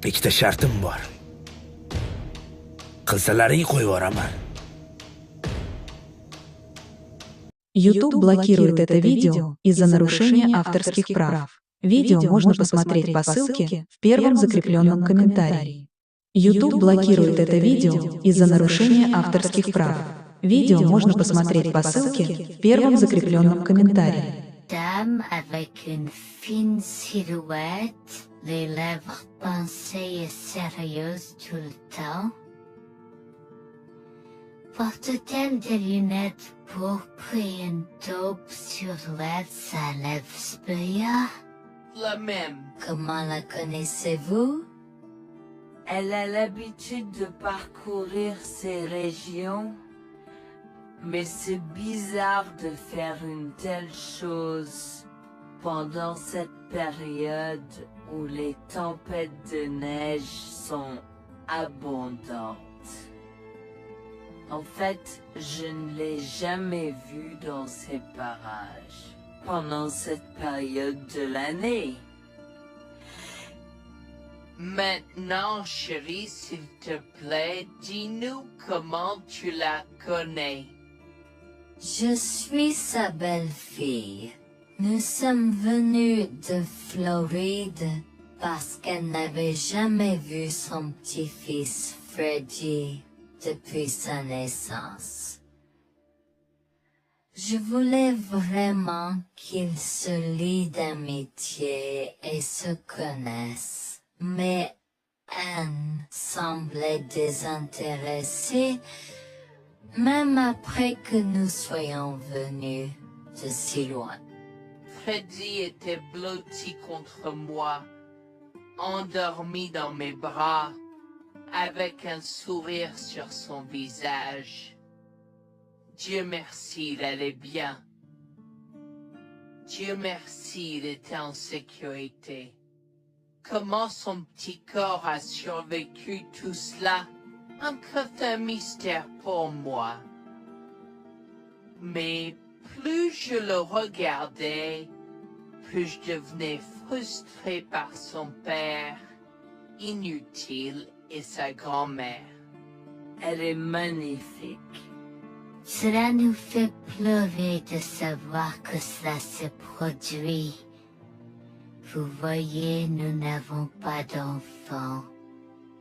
Ikkita shartim bor. Qilsalaring qo'yib yuboraman. YouTube блокирует это видео из-за нарушения авторских прав. Видео можно посмотреть по ссылке в первом закрепленном комментарии. YouTube блокирует это видео из-за нарушения авторских прав. Видео можно посмотреть по ссылке в первом закрепленном комментарии. Dame avec une fine silhouette, les lèvres pincées et sérieuses tout le temps. Porte-t-elle des lunettes pourpres et une taupe sur sa lèvre splaya? La même. Comment la connaissez-vous? Elle a l'habitude de parcourir ces régions, mais c'est bizarre de faire une telle chose pendant cette période où les tempêtes de neige sont abondantes. En fait, je ne l'ai jamais vue dans ces parages pendant cette période de l'année. Maintenant, chérie, s'il te plaît, dis-nous comment tu la connais. Je suis sa belle-fille. Nous sommes venus de Floride parce qu'elle n'avait jamais vu son petit-fils Freddy depuis sa naissance. Je voulais vraiment qu'ils se lient d'amitié et se connaissent, mais Anne semblait désintéressée, même après que nous soyons venus de si loin. Freddy était blotti contre moi, endormi dans mes bras, avec un sourire sur son visage. Dieu merci, il allait bien. Dieu merci, il était en sécurité. Comment son petit corps a survécu tout cela? Encore un mystère pour moi. Mais plus je le regardais, plus je devenais frustré par son père, inutile, et sa grand-mère. Elle est magnifique. Cela nous fait pleurer de savoir que cela s'est produit. Vous voyez, nous n'avons pas d'enfants.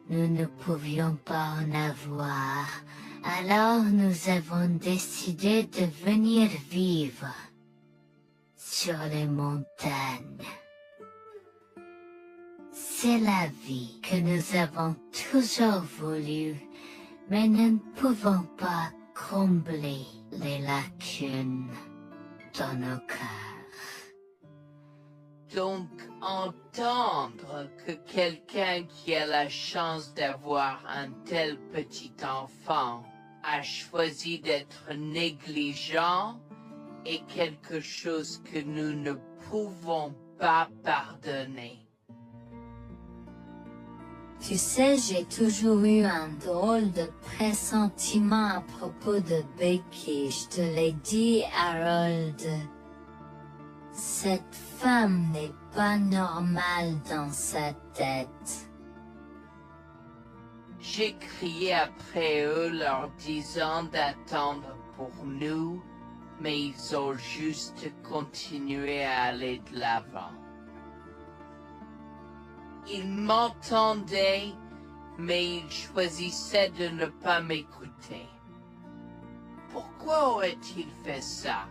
Nous ne pouvions pas en avoir. Alors nous avons décidé de venir vivre sur les montagnes. C'est la vie que nous avons toujours voulu, mais nous ne pouvons pas combler les lacunes dans nos cœurs. Donc, entendre que quelqu'un qui a la chance d'avoir un tel petit enfant a choisi d'être négligent est quelque chose que nous ne pouvons pas pardonner. Tu sais, j'ai toujours eu un drôle de pressentiment à propos de Becky, je te l'ai dit, Harold. Cette femme n'est pas normale dans sa tête. J'ai crié après eux leur disant d'attendre pour nous, mais ils ont juste continué à aller de l'avant. Ils m'entendaient, mais ils choisissaient de ne pas m'écouter. Pourquoi aurait-il fait ça?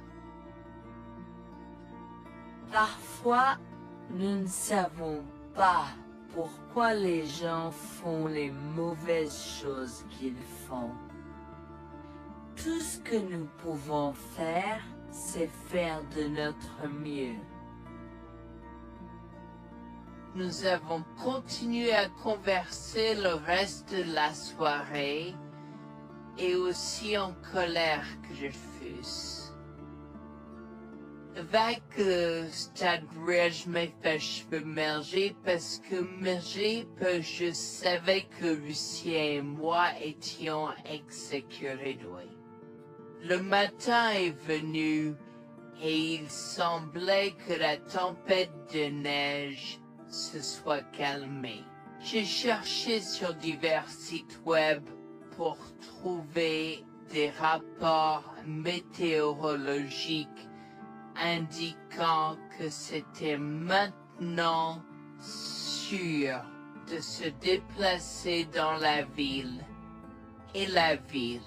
Parfois, nous ne savons pas pourquoi les gens font les mauvaises choses qu'ils font. Tout ce que nous pouvons faire, c'est faire de notre mieux. Nous avons continué à converser le reste de la soirée, et aussi en colère que je fusse. Avec c'est-à-dire je m'ai fait cheveux merger parce que je savais que Lucien et moi étions exécutés de lui. Le matin est venu et il semblait que la tempête de neige se soit calmée. J'ai cherché sur divers sites web pour trouver des rapports météorologiques indiquant que c'était maintenant sûr de se déplacer dans la ville et la ville.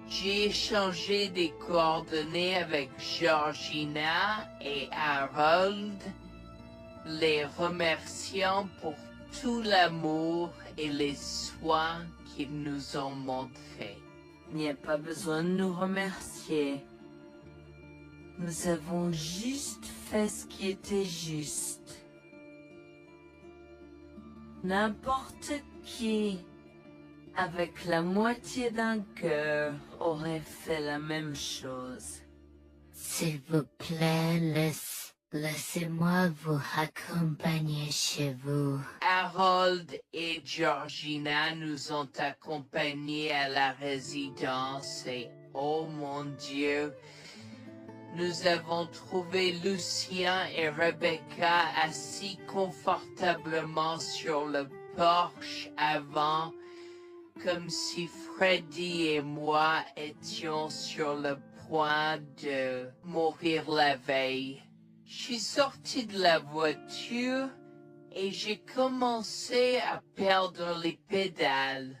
J'ai échangé des coordonnées avec Georgina et Harold, les remerciant pour tout l'amour et les soins qu'ils nous ont montrés. Il n'y a pas besoin de nous remercier. Nous avons juste fait ce qui était juste. N'importe qui, avec la moitié d'un cœur, aurait fait la même chose. S'il vous plaît, laissez-moi vous accompagner chez vous. Harold et Georgina nous ont accompagnés à la résidence et, oh mon Dieu, nous avons trouvé Lucien et Rebecca assis confortablement sur le porche avant, comme si Freddy et moi étions sur le point de mourir la veille. Je suis sorti de la voiture et j'ai commencé à perdre les pédales.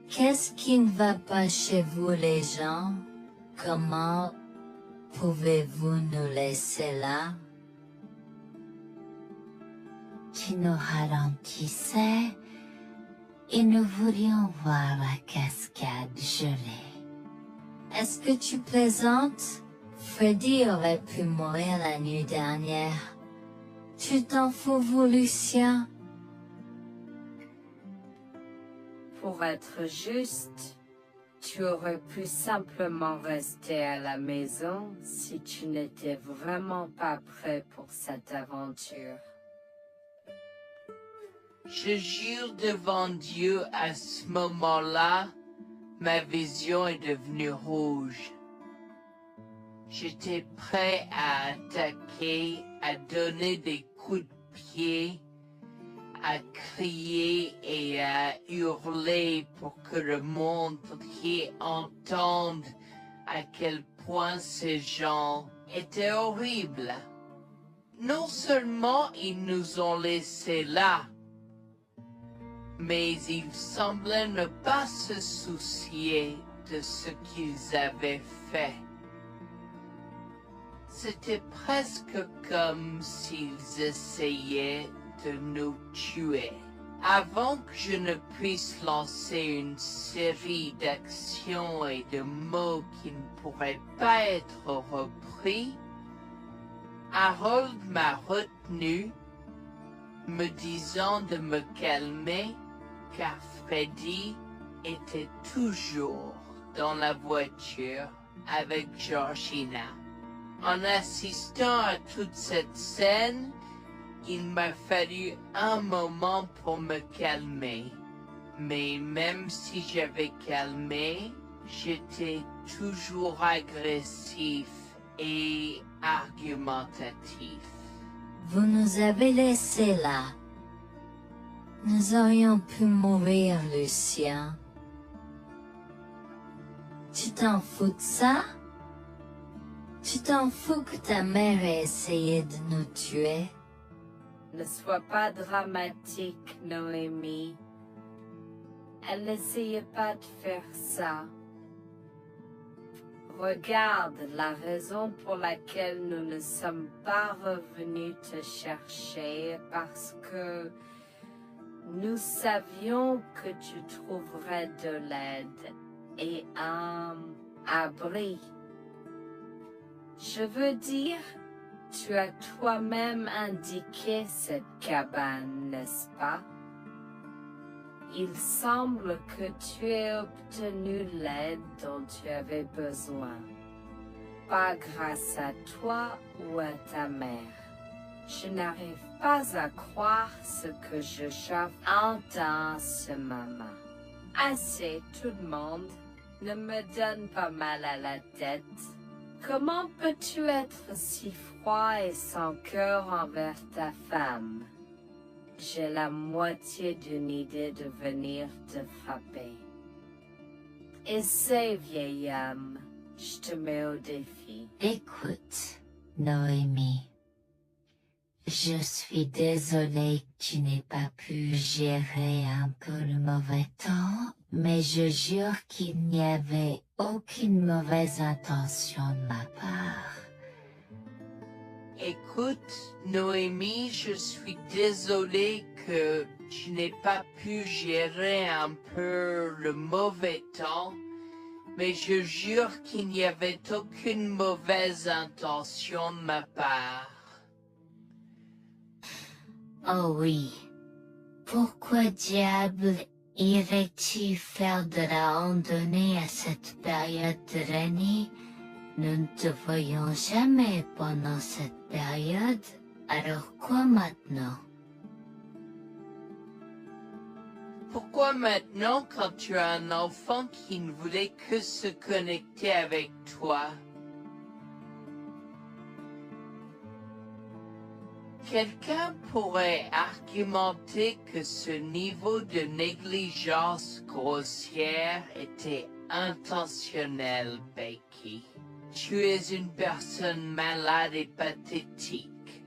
Qu'est-ce qui ne va pas chez vous, les gens? Comment pouvez-vous nous laisser là? Tu nous ralentissais et nous voulions voir la cascade gelée. Est-ce que tu plaisantes? Freddy aurait pu mourir la nuit dernière. Tu t'en fous, vous, Lucien? Pour être juste, tu aurais pu simplement rester à la maison si tu n'étais vraiment pas prêt pour cette aventure. Je jure devant Dieu, à ce moment-là, ma vision est devenue rouge. J'étais prêt à attaquer, à donner des coups de pied, à crier et à hurler pour que le monde entier entende à quel point ces gens étaient horribles. Non seulement ils nous ont laissés là, mais ils semblaient ne pas se soucier de ce qu'ils avaient fait. C'était presque comme s'ils essayaient de nous tuer. Avant que je ne puisse lancer une série d'actions et de mots qui ne pourraient pas être repris, Harold m'a retenu, me disant de me calmer, car Freddy était toujours dans la voiture avec Georgina. En assistant à toute cette scène, il m'a fallu un moment pour me calmer. Mais même si j'avais calmé, j'étais toujours agressif et argumentatif. Vous nous avez laissés là. Nous aurions pu mourir, Lucien. Tu t'en fous de ça? Tu t'en fous que ta mère ait essayé de nous tuer? Ne sois pas dramatique, Noémie. Elle n'essayait pas de faire ça. Regarde la raison pour laquelle nous ne sommes pas revenus te chercher, parce que nous savions que tu trouverais de l'aide et un abri. Je veux dire, tu as toi-même indiqué cette cabane, n'est-ce pas? Il semble que tu aies obtenu l'aide dont tu avais besoin. Pas grâce à toi ou à ta mère. Je n'arrive pas à croire ce que j'entends ce moment. Assez, tout le monde. Ne me donne pas mal à la tête. Comment peux-tu être si froid et sans cœur envers ta femme? j'ai la moitié d'une idée de venir te frapper. Essaie, vieil homme, je te mets au défi. Écoute, Noémie. Je suis désolée que tu n'aies pas pu gérer un peu le mauvais temps, mais je jure qu'il n'y avait aucune mauvaise intention de ma part. Écoute, Noémie, je suis désolée que tu n'aies pas pu gérer un peu le mauvais temps, mais je jure qu'il n'y avait aucune mauvaise intention de ma part. Oh oui. Pourquoi diable irais-tu faire de la randonnée à cette période de l'année? Nous ne te voyons jamais pendant cette période, alors quoi maintenant? Pourquoi maintenant quand tu as un enfant qui ne voulait que se connecter avec toi? Quelqu'un pourrait argumenter que ce niveau de négligence grossière était intentionnel, Becky. Tu es une personne malade et pathétique.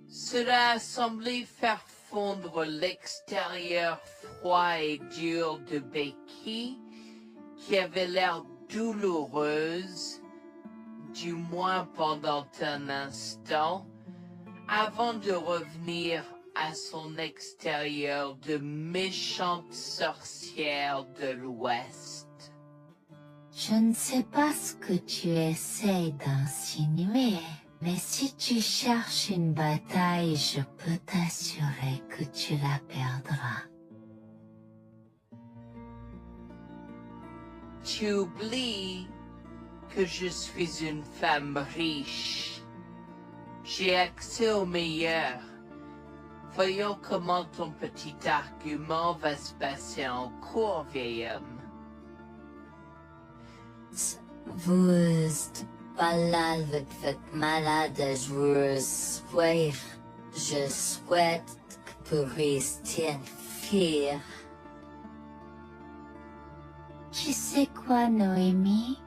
Cela a semblé faire fondre l'extérieur froid et dur de Becky, qui avait l'air douloureuse, du moins pendant un instant, avant de revenir à son extérieur de méchante sorcière de l'Ouest. Je ne sais pas ce que tu essaies d'insinuer, mais si tu cherches une bataille, je peux t'assurer que tu la perdras. Tu oublies que je suis une femme riche. J'ai accès au meilleur. Voyons comment ton petit argument va se passer en cours, vieil homme. Vous êtes pas là avec votre malade joueuse. Je souhaite que vous restiez fiers. Tu sais quoi, Noémie?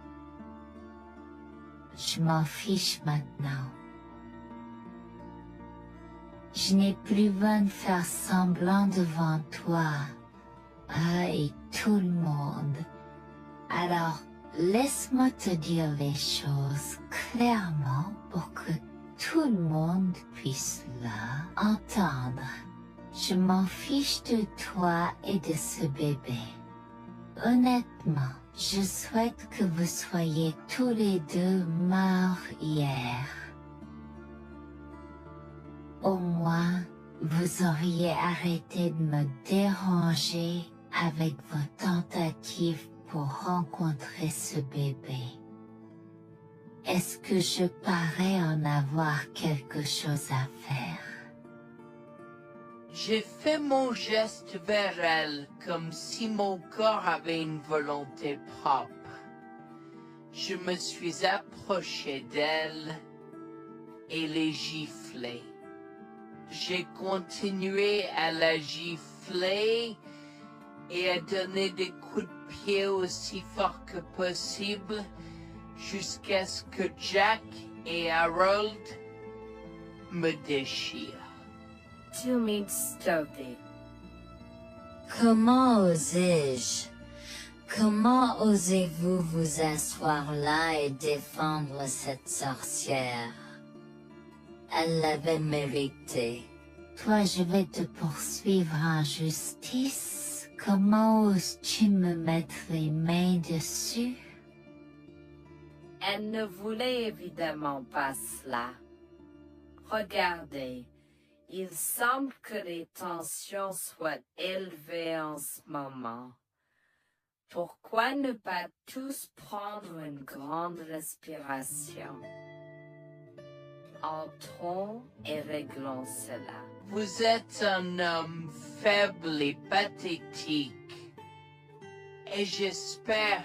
Je m'en fiche maintenant. Je n'ai plus besoin de faire semblant devant toi. Et tout le monde. Alors, laisse-moi te dire les choses clairement pour que tout le monde puisse entendre. Je m'en fiche de toi et de ce bébé. Honnêtement, je souhaite que vous soyez tous les deux morts hier. Au moins, vous auriez arrêté de me déranger avec vos tentatives pour rencontrer ce bébé. Est-ce que je parais en avoir quelque chose à faire? J'ai fait mon geste vers elle comme si mon corps avait une volonté propre. Je me suis approché d'elle et l'ai giflée. J'ai continué à la gifler et à donner des coups de pied aussi fort que possible jusqu'à ce que Jack et Harold me déchirent. Tu m'es stoppé. Comment osais-je? Comment osez-vous vous asseoir là et défendre cette sorcière? Elle l'avait mérité. Toi, je vais te poursuivre en justice. Comment oses-tu me mettre les mains dessus? Elle ne voulait évidemment pas cela. Regardez, il semble que les tensions soient élevées en ce moment. Pourquoi ne pas tous prendre une grande respiration? Entrons et réglons cela. Vous êtes un homme faible et pathétique, et j'espère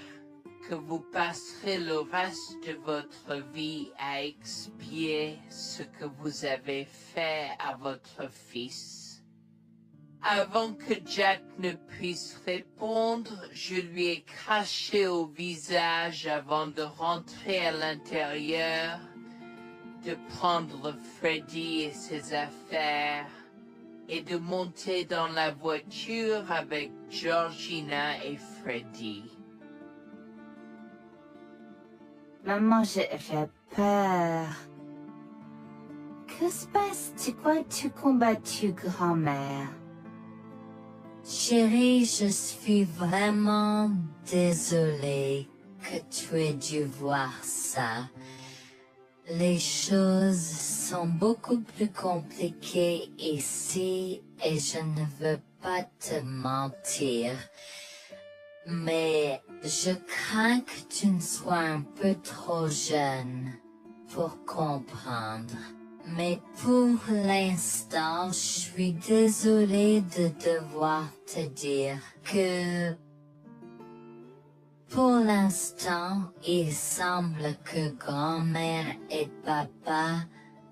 que vous passerez le reste de votre vie à expier ce que vous avez fait à votre fils. Avant que Jack ne puisse répondre, je lui ai craché au visage avant de rentrer à l'intérieur, de prendre Freddy et ses affaires, et de monter dans la voiture avec Georgina et Freddy. Maman, j'ai peur. Que se passe? Tu crois que tu combattu grand-mère? Chérie, je suis vraiment désolée que tu aies dû voir ça. Les choses sont beaucoup plus compliquées ici et je ne veux pas te mentir. Mais je crains que tu ne sois un peu trop jeune pour comprendre. Mais pour l'instant, je suis désolée de devoir te dire que pour l'instant, il semble que grand-mère et papa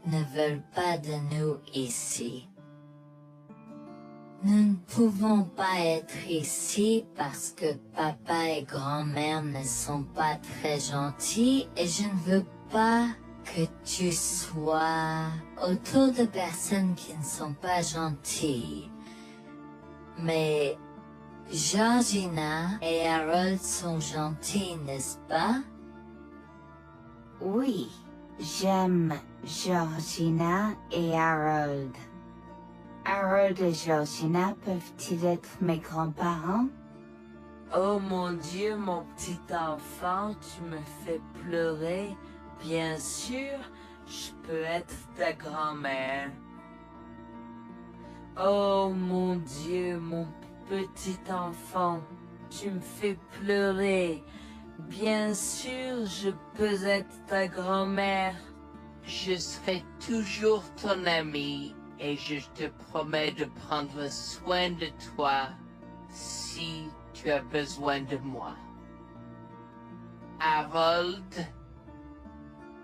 ne veulent pas de nous ici. Nous ne pouvons pas être ici parce que papa et grand-mère ne sont pas très gentils et je ne veux pas que tu sois autour de personnes qui ne sont pas gentilles. Mais Georgina et Harold sont gentils, n'est-ce pas? Oui, j'aime Georgina et Harold. Harold et Georgina peuvent-ils être mes grands-parents? Oh mon Dieu, mon petit enfant, tu me fais pleurer. Bien sûr, je peux être ta grand-mère. Oh mon Dieu, mon petit enfant, tu me fais pleurer. Bien sûr, je peux être ta grand-mère. Je serai toujours ton ami et je te promets de prendre soin de toi si tu as besoin de moi. Harold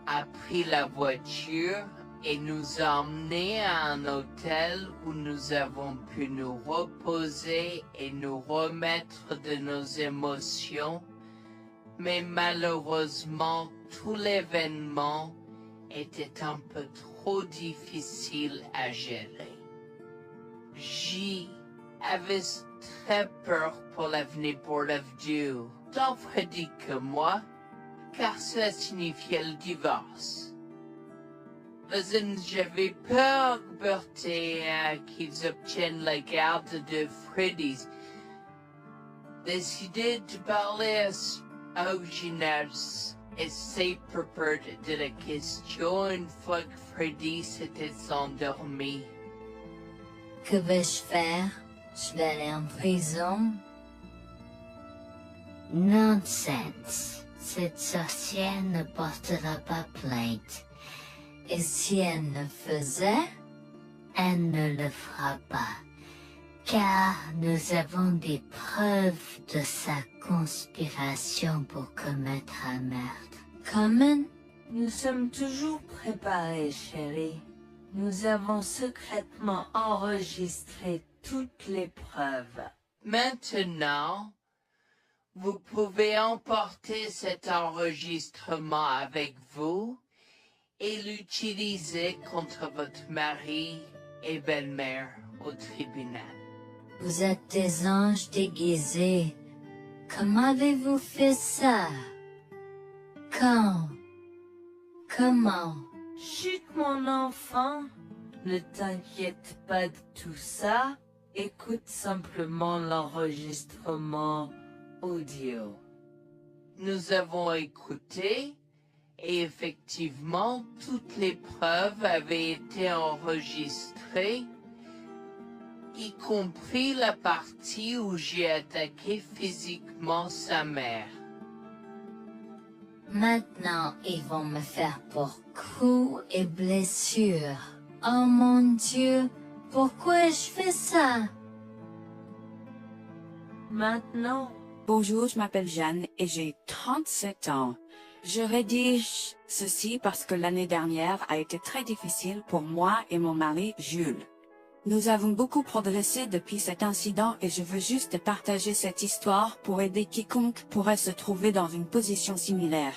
a pris la voiture et nous a emmenés à un hôtel où nous avons pu nous reposer et nous remettre de nos émotions, mais malheureusement tout l'événement était un peu trop difficile à gérer. J'y avais très peur pour l'avenir pour Dieu, tant Freddy que moi, car cela signifiait le divorce. Mais j'avais peur, Bertie, qu'ils obtiennent la garde de Freddy. Décidé de parler au gymnase et s'est préparé de la question une fois que Freddy s'était endormi. Que vais-je faire? Je vais aller en prison? Nonsense. Cette sorcière ne portera pas plainte. Et si elle le faisait, elle ne le fera pas. Car nous avons des preuves de sa conspiration pour commettre un meurtre. Comment? Nous sommes toujours préparés, chérie. Nous avons secrètement enregistré toutes les preuves. Maintenant, vous pouvez emporter cet enregistrement avec vous et l'utiliser contre votre mari et belle-mère au tribunal. Vous êtes des anges déguisés. Comment avez-vous fait ça? Quand? Comment? Chut, mon enfant, ne t'inquiète pas de tout ça. Écoute simplement l'enregistrement audio. Nous avons écouté et effectivement toutes les preuves avaient été enregistrées, y compris la partie où j'ai attaqué physiquement sa mère. Maintenant, ils vont me faire pour coups et blessures. Oh mon Dieu, pourquoi je fais ça? Maintenant, Bonjour, je m'appelle Jeanne et j'ai 37 ans. Je rédige ceci parce que l'année dernière a été très difficile pour moi et mon mari Jules. Nous avons beaucoup progressé depuis cet incident et je veux juste partager cette histoire pour aider quiconque pourrait se trouver dans une position similaire.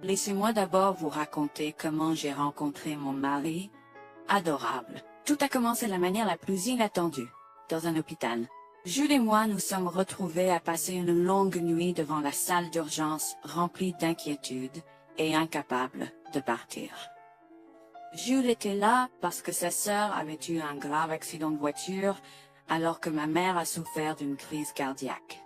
Laissez-moi d'abord vous raconter comment j'ai rencontré mon mari, adorable. Tout a commencé de la manière la plus inattendue, dans un hôpital. Jules et moi nous sommes retrouvés à passer une longue nuit devant la salle d'urgence remplie d'inquiétude et incapables de partir. Jules était là parce que sa sœur avait eu un grave accident de voiture alors que ma mère a souffert d'une crise cardiaque.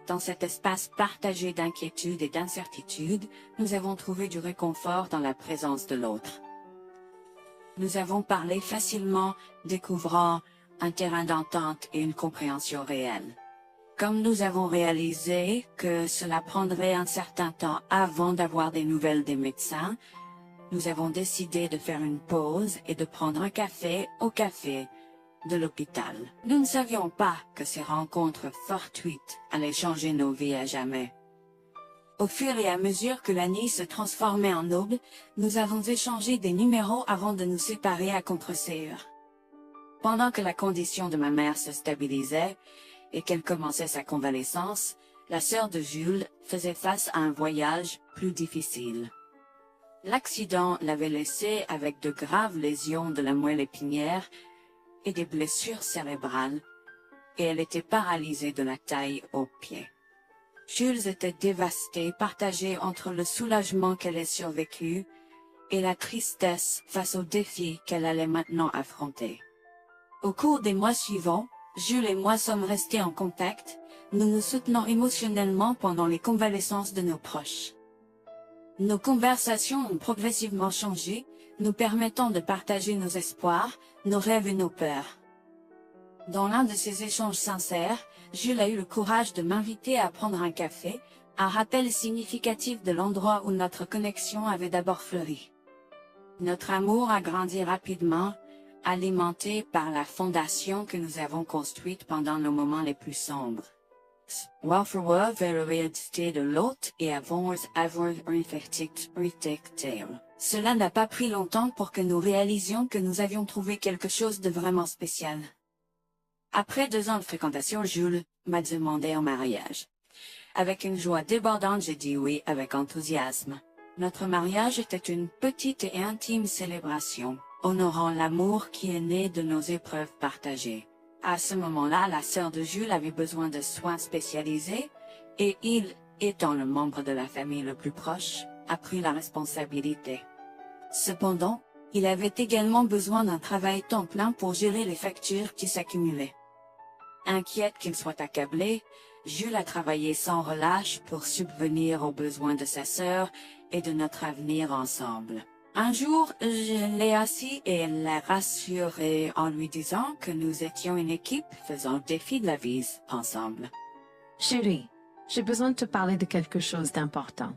Dans cet espace partagé d'inquiétude et d'incertitude, nous avons trouvé du réconfort dans la présence de l'autre. Nous avons parlé facilement, découvrant un terrain d'entente et une compréhension réelle. Comme nous avons réalisé que cela prendrait un certain temps avant d'avoir des nouvelles des médecins, nous avons décidé de faire une pause et de prendre un café au café de l'hôpital. Nous ne savions pas que ces rencontres fortuites allaient changer nos vies à jamais. Au fur et à mesure que la nuit se transformait en aube, nous avons échangé des numéros avant de nous séparer à contre-séance. Pendant que la condition de ma mère se stabilisait et qu'elle commençait sa convalescence, la sœur de Jules faisait face à un voyage plus difficile. L'accident l'avait laissée avec de graves lésions de la moelle épinière et des blessures cérébrales, et elle était paralysée de la taille aux pieds. Jules était dévasté, partagé entre le soulagement qu'elle ait survécu et la tristesse face aux défis qu'elle allait maintenant affronter. Au cours des mois suivants, Jules et moi sommes restés en contact, nous nous soutenons émotionnellement pendant les convalescences de nos proches. Nos conversations ont progressivement changé, nous permettant de partager nos espoirs, nos rêves et nos peurs. Dans l'un de ces échanges sincères, Jules a eu le courage de m'inviter à prendre un café, un rappel significatif de l'endroit où notre connexion avait d'abord fleuri. Notre amour a grandi rapidement, alimenté par la fondation que nous avons construite pendant nos moments les plus sombres. Welfare vers la réalité de l'autre et avons avoir réfléchi. Cela n'a pas pris longtemps pour que nous réalisions que nous avions trouvé quelque chose de vraiment spécial. Après 2 ans de fréquentation, Jules m'a demandé en mariage. Avec une joie débordante, j'ai dit oui avec enthousiasme. Notre mariage était une petite et intime célébration, honorant l'amour qui est né de nos épreuves partagées. À ce moment-là, la sœur de Jules avait besoin de soins spécialisés, et il, étant le membre de la famille le plus proche, a pris la responsabilité. Cependant, il avait également besoin d'un travail temps plein pour gérer les factures qui s'accumulaient. Inquiète qu'il soit accablé, Jules a travaillé sans relâche pour subvenir aux besoins de sa sœur et de notre avenir ensemble. Un jour, je l'ai assis et l'ai rassuré en lui disant que nous étions une équipe faisant le défi de la vie ensemble. Chérie, j'ai besoin de te parler de quelque chose d'important.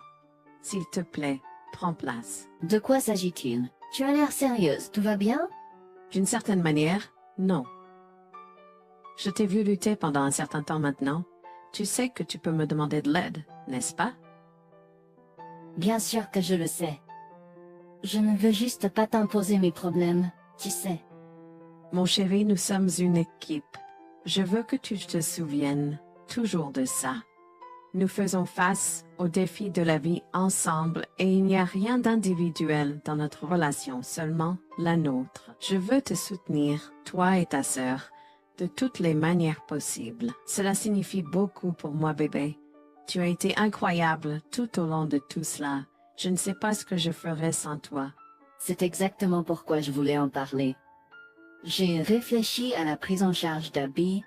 S'il te plaît, prends place. De quoi s'agit-il? Tu as l'air sérieuse, tout va bien? D'une certaine manière, non. Je t'ai vu lutter pendant un certain temps maintenant. Tu sais que tu peux me demander de l'aide, n'est-ce pas? Bien sûr que je le sais. Je ne veux juste pas t'imposer mes problèmes, tu sais. Mon chéri, nous sommes une équipe. Je veux que tu te souviennes toujours de ça. Nous faisons face aux défis de la vie ensemble et il n'y a rien d'individuel dans notre relation, seulement la nôtre. Je veux te soutenir, toi et ta sœur, de toutes les manières possibles. Cela signifie beaucoup pour moi, bébé. Tu as été incroyable tout au long de tout cela. Je ne sais pas ce que je ferais sans toi. C'est exactement pourquoi je voulais en parler. J'ai réfléchi à la prise en charge d'Abby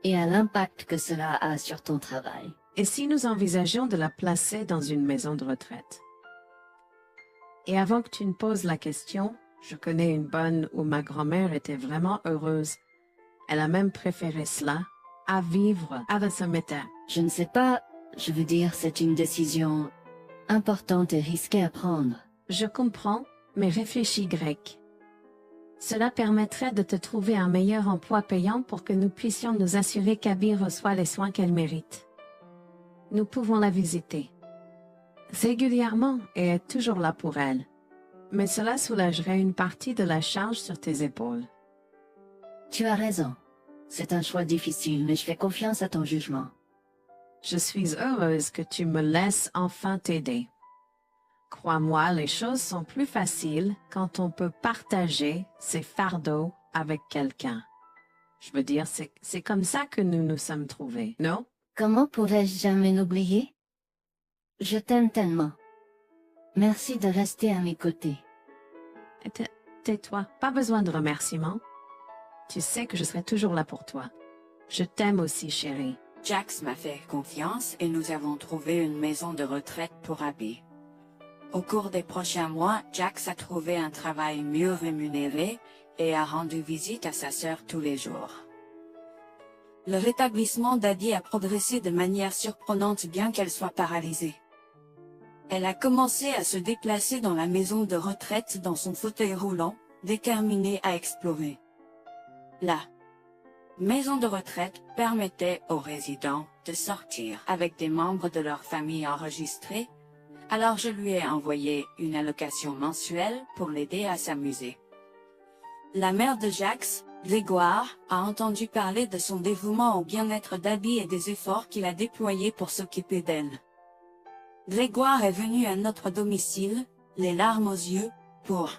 et à l'impact que cela a sur ton travail. Et si nous envisageons de la placer dans une maison de retraite? Et avant que tu ne poses la question, je connais une bonne où ma grand-mère était vraiment heureuse. Elle a même préféré cela à vivre à ce métier. Je ne sais pas, je veux dire, c'est une décision importante et risquée à prendre. Je comprends, mais réfléchis grec. Cela permettrait de te trouver un meilleur emploi payant pour que nous puissions nous assurer qu'Abby reçoit les soins qu'elle mérite. Nous pouvons la visiter régulièrement et être toujours là pour elle. mais cela soulagerait une partie de la charge sur tes épaules. Tu as raison. C'est un choix difficile, mais je fais confiance à ton jugement. Je suis heureuse que tu me laisses enfin t'aider. Crois-moi, les choses sont plus faciles quand on peut partager ses fardeaux avec quelqu'un. Je veux dire, c'est comme ça que nous nous sommes trouvés, non? Comment pourrais-je jamais l'oublier? Je t'aime tellement. Merci de rester à mes côtés. Tais-toi, pas besoin de remerciements. Tu sais que je serai toujours là pour toi. Je t'aime aussi, chérie. Jax m'a fait confiance et nous avons trouvé une maison de retraite pour Abby. Au cours des prochains mois, Jax a trouvé un travail mieux rémunéré et a rendu visite à sa sœur tous les jours. Le rétablissement d'Abby a progressé de manière surprenante bien qu'elle soit paralysée. Elle a commencé à se déplacer dans la maison de retraite dans son fauteuil roulant, déterminée à explorer. La maison de retraite permettait aux résidents de sortir avec des membres de leur famille enregistrés, alors je lui ai envoyé une allocation mensuelle pour l'aider à s'amuser. La mère de Jax, Grégoire, a entendu parler de son dévouement au bien-être d'Abby et des efforts qu'il a déployés pour s'occuper d'elle. Grégoire est venu à notre domicile, les larmes aux yeux, pour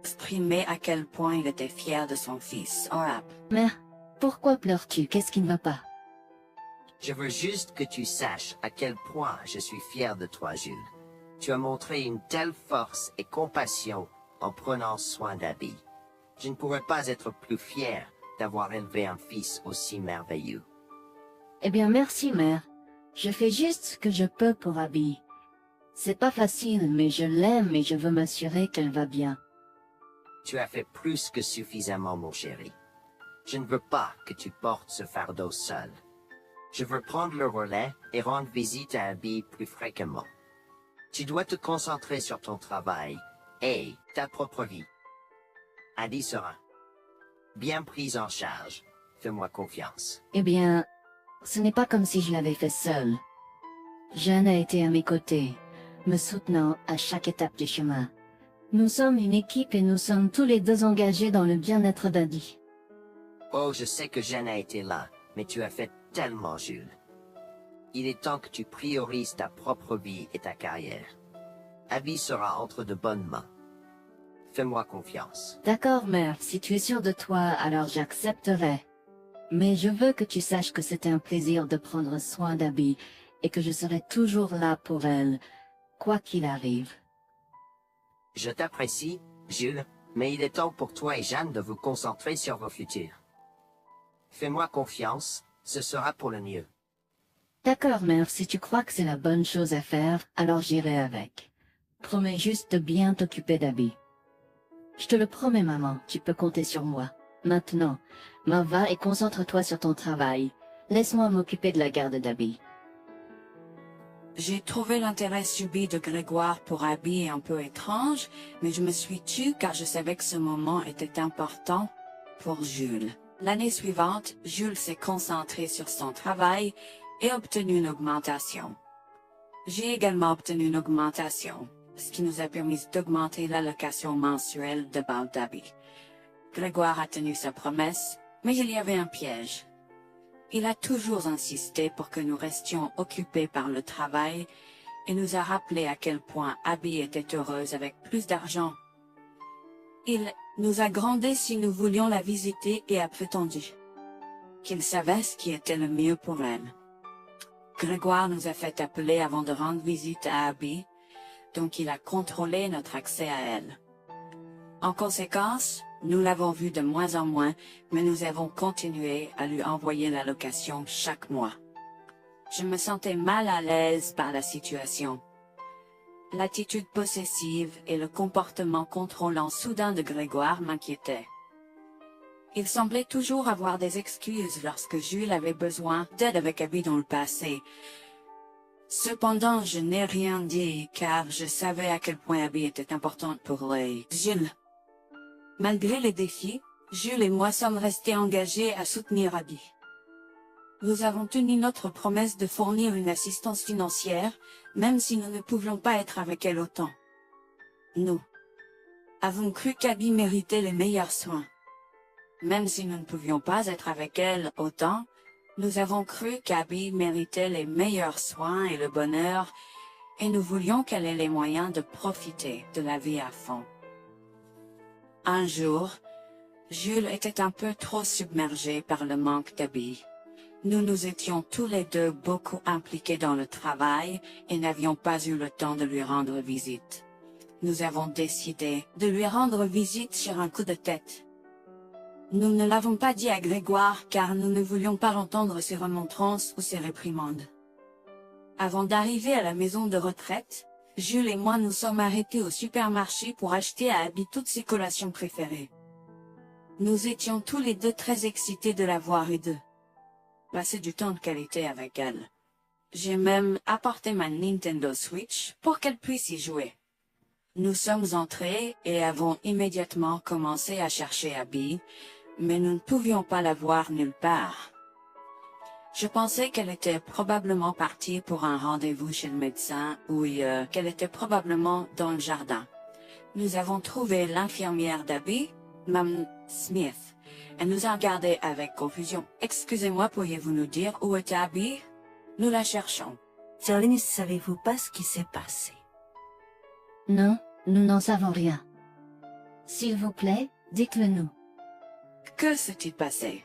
exprimer à quel point il était fier de son fils, Orap. Mère, pourquoi pleures-tu? Qu'est-ce qui ne va pas? Je veux juste que tu saches à quel point je suis fier de toi, Jules. Tu as montré une telle force et compassion en prenant soin d'Abby. Je ne pourrais pas être plus fier d'avoir élevé un fils aussi merveilleux. Eh bien, merci, mère. Je fais juste ce que je peux pour Abby. C'est pas facile, mais je l'aime et je veux m'assurer qu'elle va bien. Tu as fait plus que suffisamment, mon chéri. Je ne veux pas que tu portes ce fardeau seul. Je veux prendre le relais et rendre visite à Abby plus fréquemment. Tu dois te concentrer sur ton travail et ta propre vie. Abby sera bien prise en charge. Fais-moi confiance. Eh bien, ce n'est pas comme si je l'avais fait seule. Jeanne a été à mes côtés, me soutenant à chaque étape du chemin. Nous sommes une équipe et nous sommes tous les deux engagés dans le bien-être d'Abby. Oh, je sais que Jeanne a été là, mais tu as fait tellement, Jules. Il est temps que tu priorises ta propre vie et ta carrière. Abby sera entre de bonnes mains. Fais-moi confiance. D'accord, mère, si tu es sûre de toi, alors j'accepterai. Mais je veux que tu saches que c'est un plaisir de prendre soin d'Abby et que je serai toujours là pour elle, quoi qu'il arrive. Je t'apprécie, Jules, mais il est temps pour toi et Jeanne de vous concentrer sur vos futurs. Fais-moi confiance, ce sera pour le mieux. D'accord, mère, si tu crois que c'est la bonne chose à faire, alors j'irai avec. Promets juste de bien t'occuper d'Abby. Je te le promets, maman, tu peux compter sur moi. Maintenant, m'en va et concentre-toi sur ton travail. Laisse-moi m'occuper de la garde d'Abby. J'ai trouvé l'intérêt subi de Grégoire pour Abby un peu étrange, mais je me suis tue car je savais que ce moment était important pour Jules. L'année suivante, Jules s'est concentré sur son travail et obtenu une augmentation. J'ai également obtenu une augmentation, ce qui nous a permis d'augmenter l'allocation mensuelle de base d'Abby. Grégoire a tenu sa promesse, mais il y avait un piège. Il a toujours insisté pour que nous restions occupés par le travail et nous a rappelé à quel point Abby était heureuse avec plus d'argent. Il nous a grondé si nous voulions la visiter et a prétendu qu'il savait ce qui était le mieux pour elle. Grégoire nous a fait appeler avant de rendre visite à Abby, donc il a contrôlé notre accès à elle. En conséquence, nous l'avons vue de moins en moins, mais nous avons continué à lui envoyer l'allocation chaque mois. Je me sentais mal à l'aise par la situation. L'attitude possessive et le comportement contrôlant soudain de Grégoire m'inquiétaient. Il semblait toujours avoir des excuses lorsque Jules avait besoin d'aide avec Abby dans le passé. Cependant, je n'ai rien dit car je savais à quel point Abby était importante pour Jules. Malgré les défis, Jules et moi sommes restés engagés à soutenir Abby. Nous avons tenu notre promesse de fournir une assistance financière, même si nous ne pouvions pas être avec elle autant. Nous avons cru qu'Abby méritait les meilleurs soins. Même si nous ne pouvions pas être avec elle autant, nous avons cru qu'Abby méritait les meilleurs soins et le bonheur, et nous voulions qu'elle ait les moyens de profiter de la vie à fond. Un jour, Jules était un peu trop submergé par le manque d'Abby. Nous nous étions tous les deux beaucoup impliqués dans le travail et n'avions pas eu le temps de lui rendre visite. Nous avons décidé de lui rendre visite sur un coup de tête. Nous ne l'avons pas dit à Grégoire car nous ne voulions pas l'entendre ses remontrances ou ses réprimandes. Avant d'arriver à la maison de retraite, Jules et moi nous sommes arrêtés au supermarché pour acheter à Abby toutes ses collations préférées. Nous étions tous les deux très excités de la voir et de passer du temps de qualité avec elle. J'ai même apporté ma Nintendo Switch pour qu'elle puisse y jouer. Nous sommes entrés et avons immédiatement commencé à chercher Abby, mais nous ne pouvions pas la voir nulle part. Je pensais qu'elle était probablement partie pour un rendez-vous chez le médecin ou qu'elle était probablement dans le jardin. Nous avons trouvé l'infirmière d'Abby, Mme Smith. Elle nous a regardés avec confusion. « Excusez-moi, pourriez-vous nous dire où est Abby? Nous la cherchons. » Charlie, ne savez-vous pas ce qui s'est passé? Non, nous n'en savons rien. S'il vous plaît, dites-le nous. Que s'est-il passé?